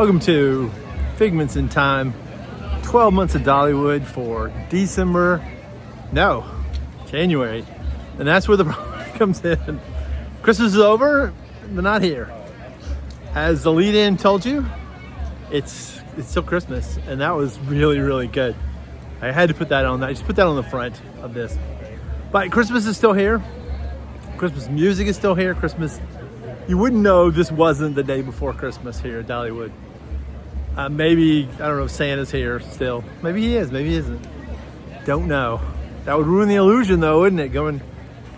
Welcome to Figments in Time, 12 months of Dollywood for January. And that's where the problem comes in. Christmas is over, but not here. As the lead-in told you, it's still Christmas, and that was really, really good. I had to put that on. I just put that on the front of this. But Christmas is still here. Christmas music is still here. Christmas, you wouldn't know this wasn't the day before Christmas here at Dollywood. Maybe, I don't know if Santa's here still. Maybe he is, maybe he isn't. Don't know. That would ruin the illusion though, wouldn't it? I'm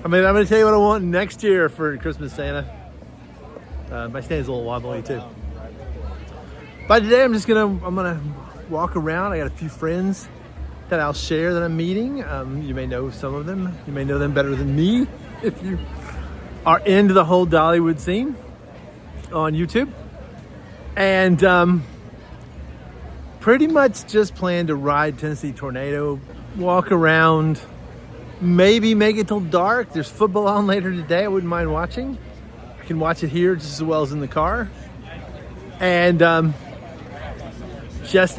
gonna tell you what I want next year for Christmas Santa. My Santa's a little wobbly too. But today I'm gonna walk around. I got a few friends that I'll share that I'm meeting. You may know some of them. You may know them better than me if you are into the whole Dollywood scene on YouTube. And pretty much just plan to ride Tennessee Tornado, walk around, maybe make it till dark. There's football on later today. I wouldn't mind watching. I can watch it here just as well as in the car. And I'll tell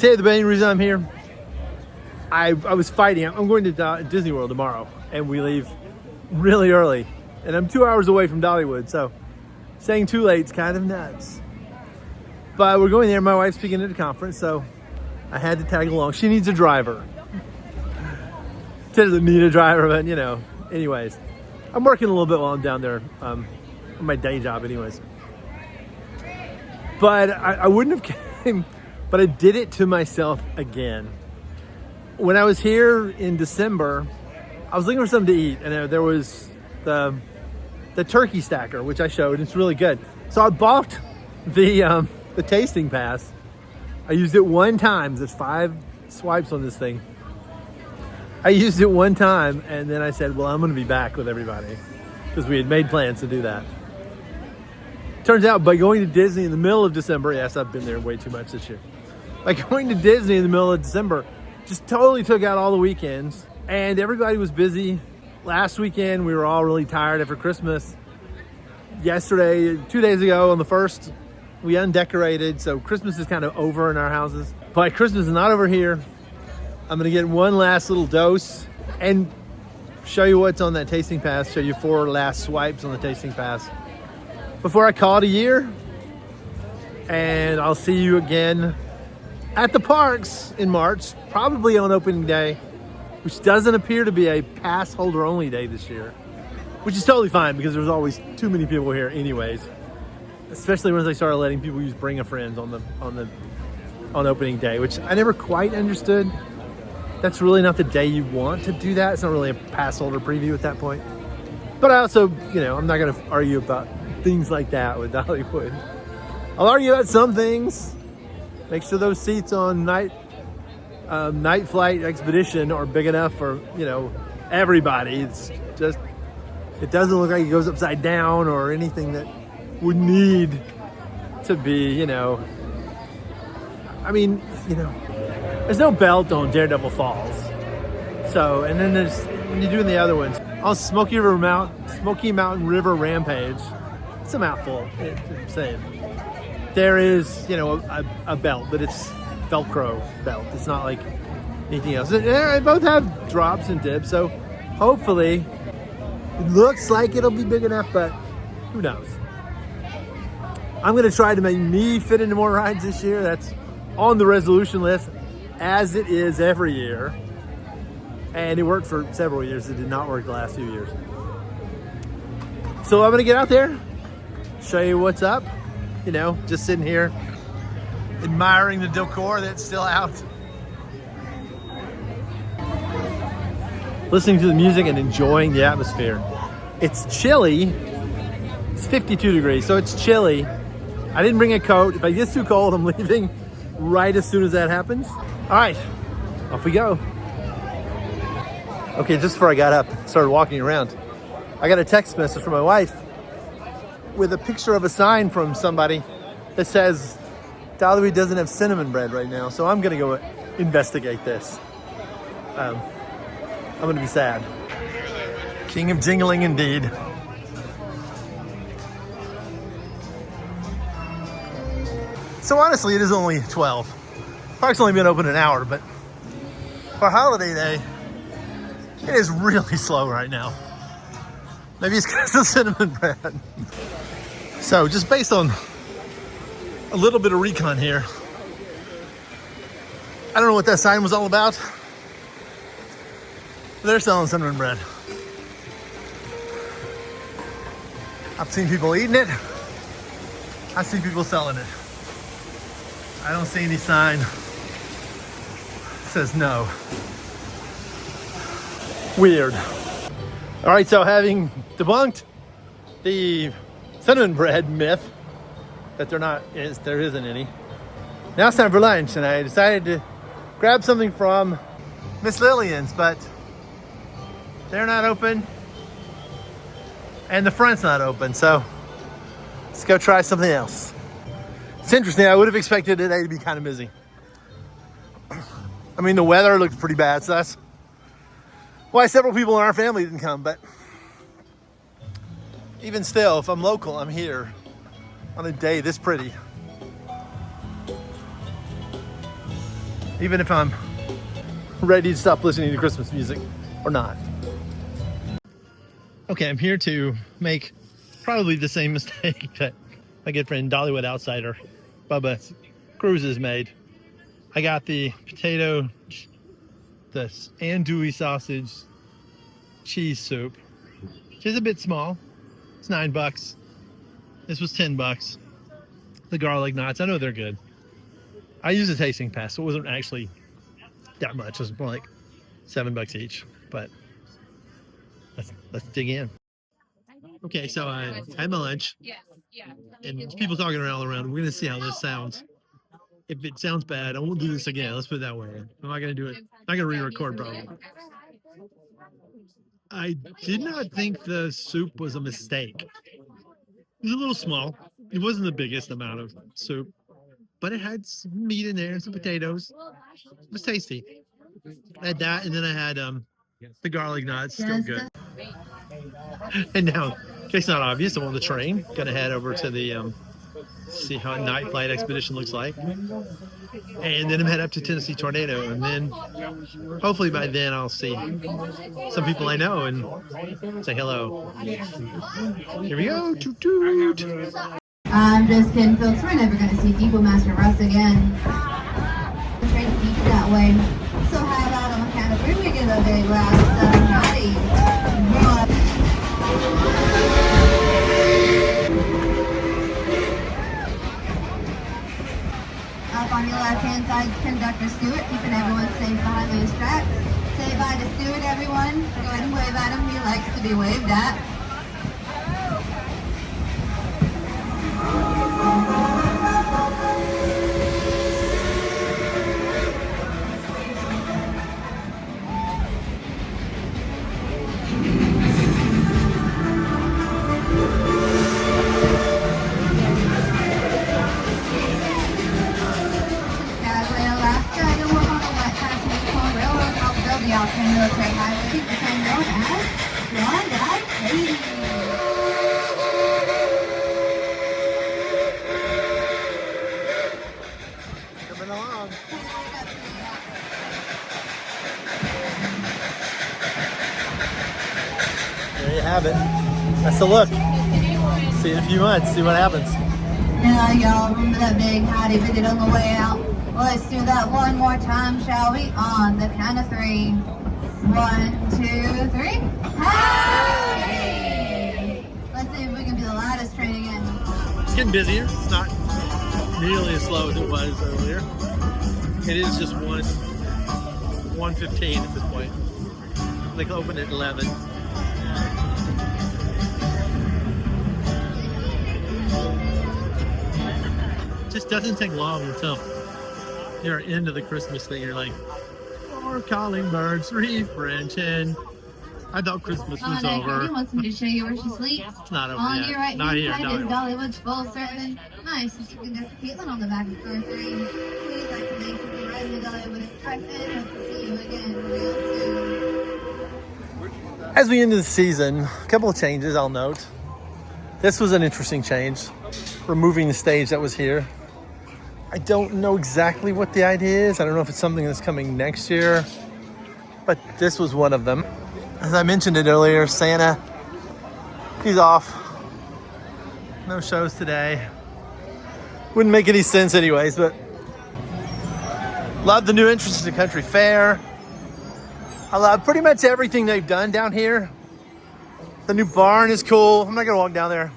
you the main reason I'm here. I was fighting. I'm going to Disney World tomorrow, and we leave really early. And I'm 2 hours away from Dollywood, so staying too late is kind of nuts. But we're going there. My wife's speaking at a conference, so I had to tag along. She needs a driver. She doesn't need a driver, but anyways. I'm working a little bit while I'm down there on my day job anyways. But I wouldn't have came, but I did it to myself again. When I was here in December, I was looking for something to eat, and there was the turkey stacker, which I showed. It's really good. So I bought the tasting pass. I used it one time. There's 5 swipes on this thing. I used it one time, and then I said, well, I'm going to be back with everybody because we had made plans to do that. Turns out by going to Disney in the middle of December, yes, I've been there way too much this year. By going to Disney in the middle of December, just totally took out all the weekends, and everybody was busy. Last weekend, we were all really tired after Christmas. Yesterday, 2 days ago on the 1st, we undecorated, so Christmas is kind of over in our houses. But Christmas is not over here. I'm gonna get one last little dose and show you what's on that tasting pass, show you 4 last swipes on the tasting pass before I call it a year. And I'll see you again at the parks in March, probably on opening day, which doesn't appear to be a pass holder only day this year, which is totally fine because there's always too many people here anyways. Especially once they started letting people use Bring a Friend on opening day, which I never quite understood. That's really not the day you want to do that. It's not really a pass holder preview at that point. But I also, I'm not going to argue about things like that with Dollywood. I'll argue about some things. Make sure those seats on night flight expedition are big enough for everybody. It's just, it doesn't look like it goes upside down or anything that would need to be, there's no belt on Daredevil Falls. So, and then when you're doing the other ones, on Smoky Mountain River Rampage, it's a mouthful, I'm saying. There is, a belt, but it's Velcro belt. It's not like anything else. They both have drops and dips, so hopefully it looks like it'll be big enough, but who knows? I'm going to try to make me fit into more rides this year. That's on the resolution list, as it is every year. And it worked for several years. It did not work the last few years. So I'm going to get out there, show you what's up. Just sitting here, admiring the decor that's still out. Listening to the music and enjoying the atmosphere. It's chilly. It's 52 degrees, so it's chilly. I didn't bring a coat. If I get too cold, I'm leaving right as soon as that happens. All right, off we go. Okay, just before I got up, started walking around, I got a text message from my wife with a picture of a sign from somebody that says Dollywood doesn't have cinnamon bread right now, so I'm gonna go investigate this. I'm gonna be sad. King of jingling indeed. So honestly, it is only 12. Park's only been open an hour, but for holiday day, it is really slow right now. Maybe it's because of the cinnamon bread. So just based on a little bit of recon here, I don't know what that sign was all about. They're selling cinnamon bread. I've seen people eating it. I've seen people selling it. I don't see any sign that says no. Weird. All right, so having debunked the cinnamon bread myth that there isn't any, now it's time for lunch, and I decided to grab something from Miss Lillian's, but they're not open and the front's not open, so let's go try something else. It's interesting. I would have expected today to be kind of busy. I mean, the weather looked pretty bad, so that's why several people in our family didn't come, but even still, if I'm local, I'm here on a day this pretty. Even if I'm ready to stop listening to Christmas music or not. Okay, I'm here to make probably the same mistake that my good friend Dollywood Outsider Bubba Cruises made. I got the potato, the andouille sausage cheese soup, which is a bit small. It's $9. This was $10. The garlic knots, I know they're good. I used a tasting pass, so it wasn't actually that much. It was more like $7 each, but let's dig in. Okay, so I had my lunch, and there's people talking all around. We're gonna see how this sounds. If it sounds bad, I won't do this again. Let's put it that way. I'm not gonna do it. I'm not gonna re-record probably. I did not think the soup was a mistake. It was a little small. It wasn't the biggest amount of soup, but it had some meat in there, some potatoes. It was tasty. I had that, and then I had the garlic knots, still good. And now, in case not obvious, I'm on the train. Gonna head over to the see how a night flight expedition looks like, and then I'm head up to Tennessee Tornado, and then hopefully by then I'll see some people I know and say hello. Here we go. Toot toot. I'm just kidding, folks. We're never gonna see Depot Master Russ again. The train keeps that way. So how about on the count of three, we give a big last howdy. Up on your left-hand side is Conductor Stewart, keeping everyone safe behind those tracks. Say bye to Stewart, everyone. Go ahead and wave at him. He likes to be waved at. Military Highway, became known as Blonde-Eyed Katie. Coming along. There you have it. That's the look. See you in a few months. See what happens. Yeah, y'all remember that big howdy we did on the way out? Well, let's do that one more time, shall we? On the count of three. 1, 2, 3. Howdy! Let's see if we can do the loudest train again. It's getting busier. It's not nearly as slow as it was earlier. It is just 1:15 at this point. They open at 11. It just doesn't take long until you're into the Christmas thing. You're like, "Four calling birds, 3 French hen." I thought Christmas was over. He wants me to show you where she sleeps. It's not over on yet. Your right Not here. side Not is here. Dollywood's full service. Nice. And you can get Caitlin on the back of car 3. We'd like to thank you for riding the Dollywood Express and hope to see you again real soon. As we end the season, a couple of changes I'll note. This was an interesting change. Removing the stage that was here. I don't know exactly what the idea is. I don't know if it's something that's coming next year, but this was one of them. As I mentioned it earlier, Santa, he's off. No shows today. Wouldn't make any sense anyways, but love the new entrance to the country fair. I love pretty much everything they've done down here. The new barn is cool. I'm not gonna walk down there.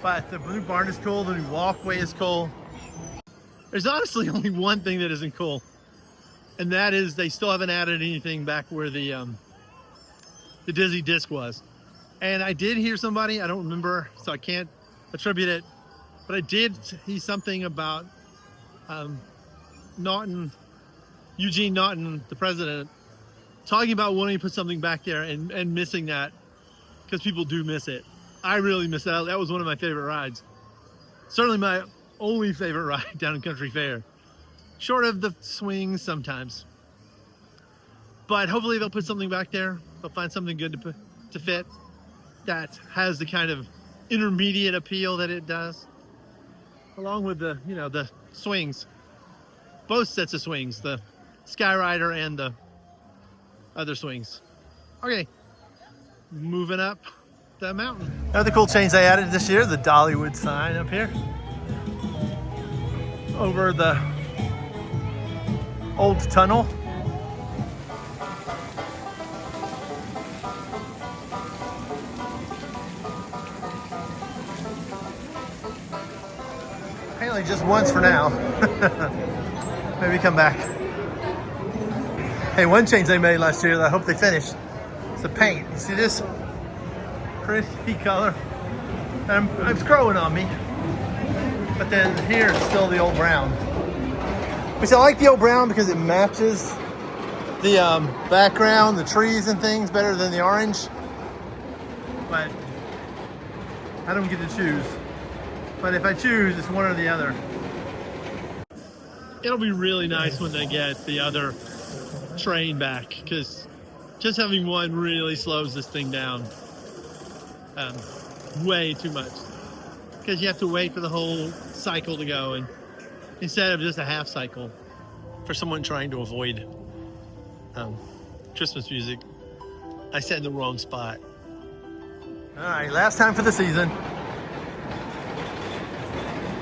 But the new barn is cool, the new walkway is cool. There's honestly only one thing that isn't cool, and that is they still haven't added anything back where the Dizzy disc was. And I did hear somebody, I don't remember, so I can't attribute it, but I did see something about Eugene Naughton, the president, talking about wanting to put something back there and missing that, because people do miss it. I really miss that. That was one of my favorite rides. Certainly my only favorite ride down in Country Fair. Short of the swings sometimes. But hopefully they'll put something back there. They'll find something good to fit that has the kind of intermediate appeal that it does. Along with the, the swings. Both sets of swings. The Skyrider and the other swings. Okay. Moving up the mountain. Another cool change they added this year, the Dollywood sign up here. Over the old tunnel. Apparently just once for now. Maybe come back. Hey, one change they made last year that I hope they finish. It's the paint. You see this? Pretty color. It's growing on me. But then here it's still the old brown. Which I like the old brown because it matches the background, the trees and things better than the orange. But I don't get to choose. But if I choose, it's one or the other. It'll be really nice when they get the other train back, because just having one really slows this thing down way too much, because you have to wait for the whole cycle to go, and instead of just a half cycle for someone trying to avoid Christmas music, I sat in the wrong spot. All right, last time for the season.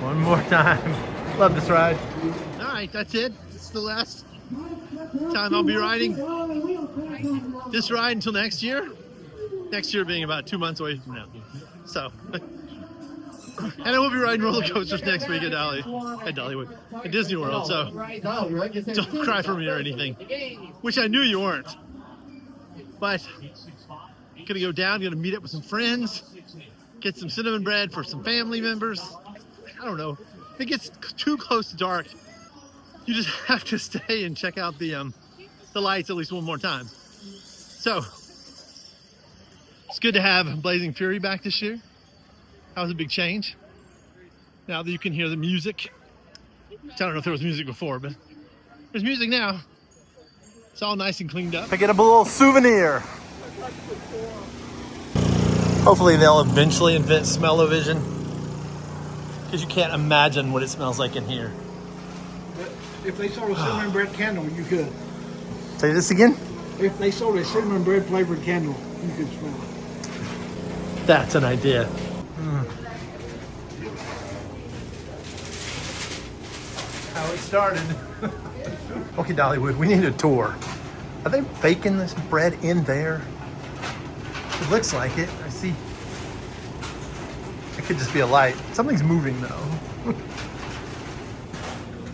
One more time. Love this ride. All right, that's it. It's the last time I'll be riding this ride until next year. Next year being about 2 months away from now. So, and I will be riding roller coasters next week at Dollywood, at Disney World. So, don't cry for me or anything, which I knew you weren't. But, gonna go down, gonna meet up with some friends, get some cinnamon bread for some family members. I don't know. If it gets too close to dark, you just have to stay and check out the lights at least one more time. So, it's good to have Blazing Fury back this year. That was a big change. Now that you can hear the music. I don't know if there was music before, but there's music now. It's all nice and cleaned up. Pick up a little souvenir. Hopefully they'll eventually invent smell-o-vision, because you can't imagine what it smells like in here. But if they sold a cinnamon bread candle, you could. Say this again? If they sold a cinnamon bread flavored candle, you could smell it. That's an idea. How it started. Okay, Dollywood, we need a tour. Are they baking this bread in there? It looks like it. I see. It could just be a light. Something's moving though. Look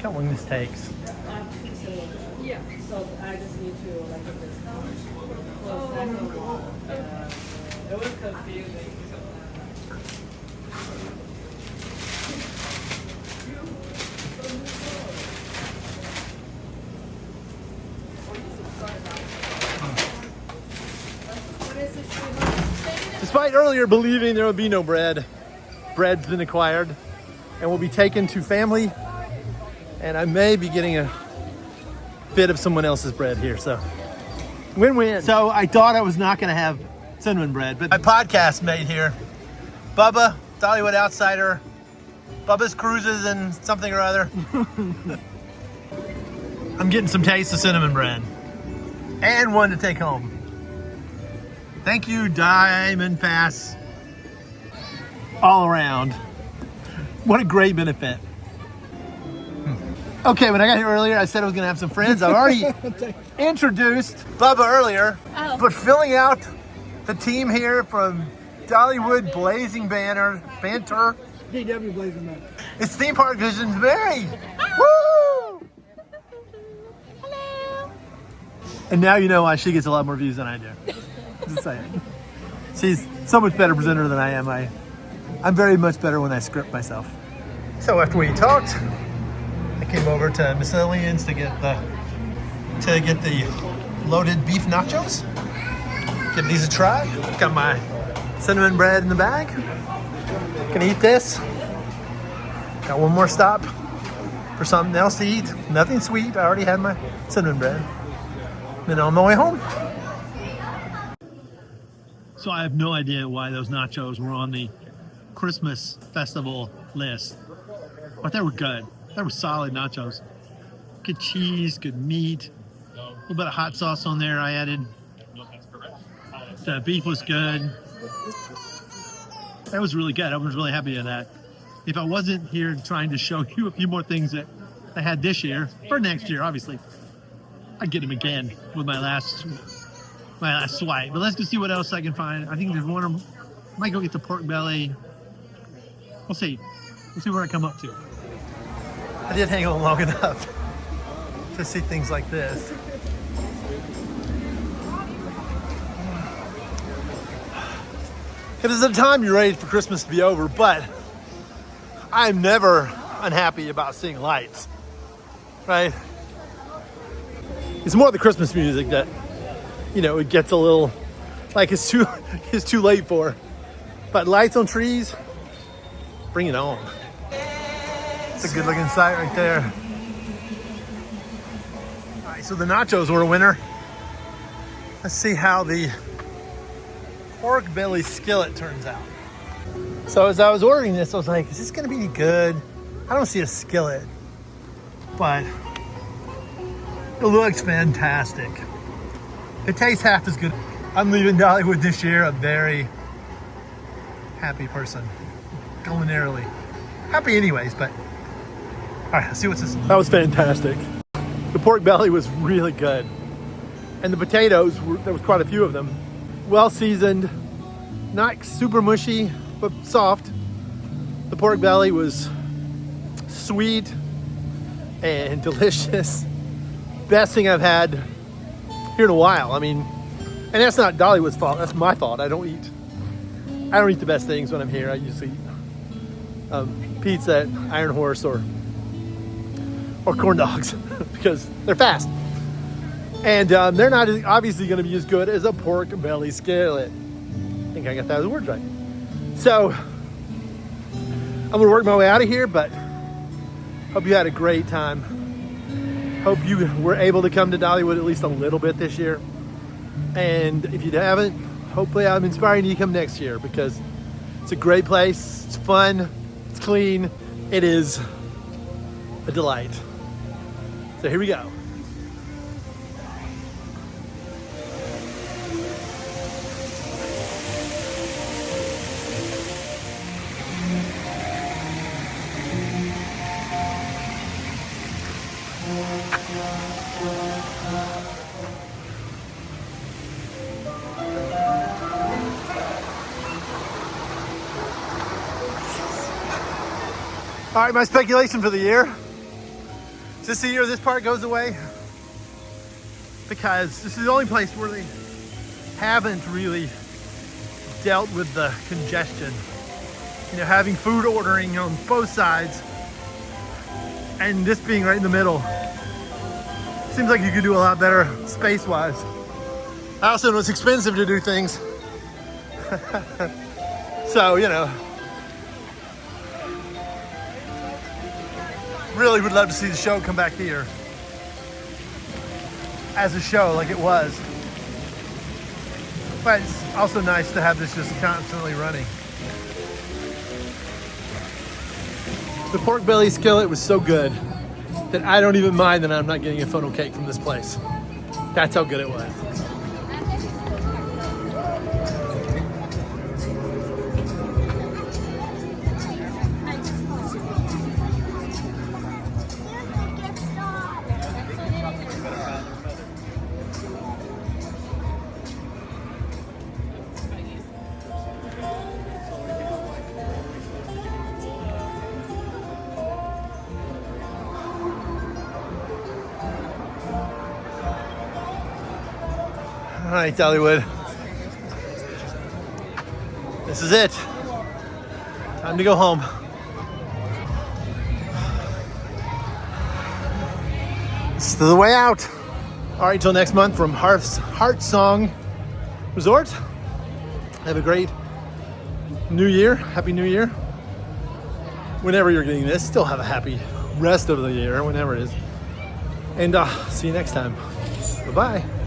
how long this takes. Yeah, so I just need to like get this now. It was confusing. Despite earlier believing there would be no bread, bread's been acquired and will be taken to family, and I may be getting a bit of someone else's bread here, so win-win. So I thought I was not going to have cinnamon bread, but my podcast mate here, Bubba, Dollywood Outsider, Bubba's Cruises and something or other. I'm getting some taste of cinnamon bread. And one to take home. Thank you, Diamond Pass. All around. What a great benefit. Okay, when I got here earlier, I said I was gonna have some friends. I've already introduced Bubba earlier, but filling out the team here from Dollywood Blazing Banter. DW Blazing Banter. It's theme park visions, Mary. Woo! Hello. And now you know why she gets a lot more views than I do. Just saying. She's so much better presenter than I am. I'm very much better when I script myself. So after we talked, I came over to Miss Lillian's to get the loaded beef nachos. Give these a try. Got my cinnamon bread in the bag. Gonna eat this. Got one more stop for something else to eat. Nothing sweet. I already had my cinnamon bread. Then on my way home. So I have no idea why those nachos were on the Christmas festival list, but they were good. They were solid nachos. Good cheese, good meat, a little bit of hot sauce on there I added. The beef was good. That was really good. I was really happy with that. If I wasn't here trying to show you a few more things that I had this year, for next year, obviously, I'd get them again with my last swipe. But let's go see what else I can find. I think there's one of them. I might go get the pork belly. We'll see. We'll see where I come up to. I did hang on long enough to see things like this. It is the time you're ready for Christmas to be over, but I'm never unhappy about seeing lights, right? It's more the Christmas music that, you know, it gets a little, like it's too late for. But lights on trees, bring it on. It's a good looking sight right there. All right, so the nachos were a winner. Let's see how the pork belly skillet turns out. So as I was ordering this, I was like, is this gonna be any good? I don't see a skillet, but it looks fantastic. It tastes half as good. I'm leaving Dollywood this year a very happy person, culinarily. Happy anyways, but all right, let's see what's this. That was fantastic. The pork belly was really good. And the potatoes, there was quite a few of them. Well seasoned, not super mushy, but soft. The pork belly was sweet and delicious. Best thing I've had here in a while. I mean, and that's not Dollywood's fault, that's my fault. I don't eat the best things when I'm here. I usually eat pizza at Iron Horse or corn dogs because they're fast. And they're not obviously going to be as good as a pork belly skillet. I think I got those words right. So I'm going to work my way out of here, but hope you had a great time. Hope you were able to come to Dollywood at least a little bit this year. And if you haven't, hopefully I'm inspiring you to come next year because it's a great place. It's fun. It's clean. It is a delight. So here we go. All right, my speculation for the year. Is this the year this part goes away? Because this is the only place where they haven't really dealt with the congestion. You know, having food ordering on both sides and this being right in the middle. Seems like you could do a lot better space-wise. I also know it's expensive to do things. So, you know, really would love to see the show come back here as a show like it was. But it's also nice to have this just constantly running. The pork belly skillet was so good that I don't even mind that I'm not getting a funnel cake from this place. That's how good it was. All right, Dollywood. This is it. Time to go home. This is the way out. All right, till next month from Heart Song Resort. Have a great New Year. Happy New Year. Whenever you're getting this, still have a happy rest of the year, whenever it is. And see you next time. Bye-bye.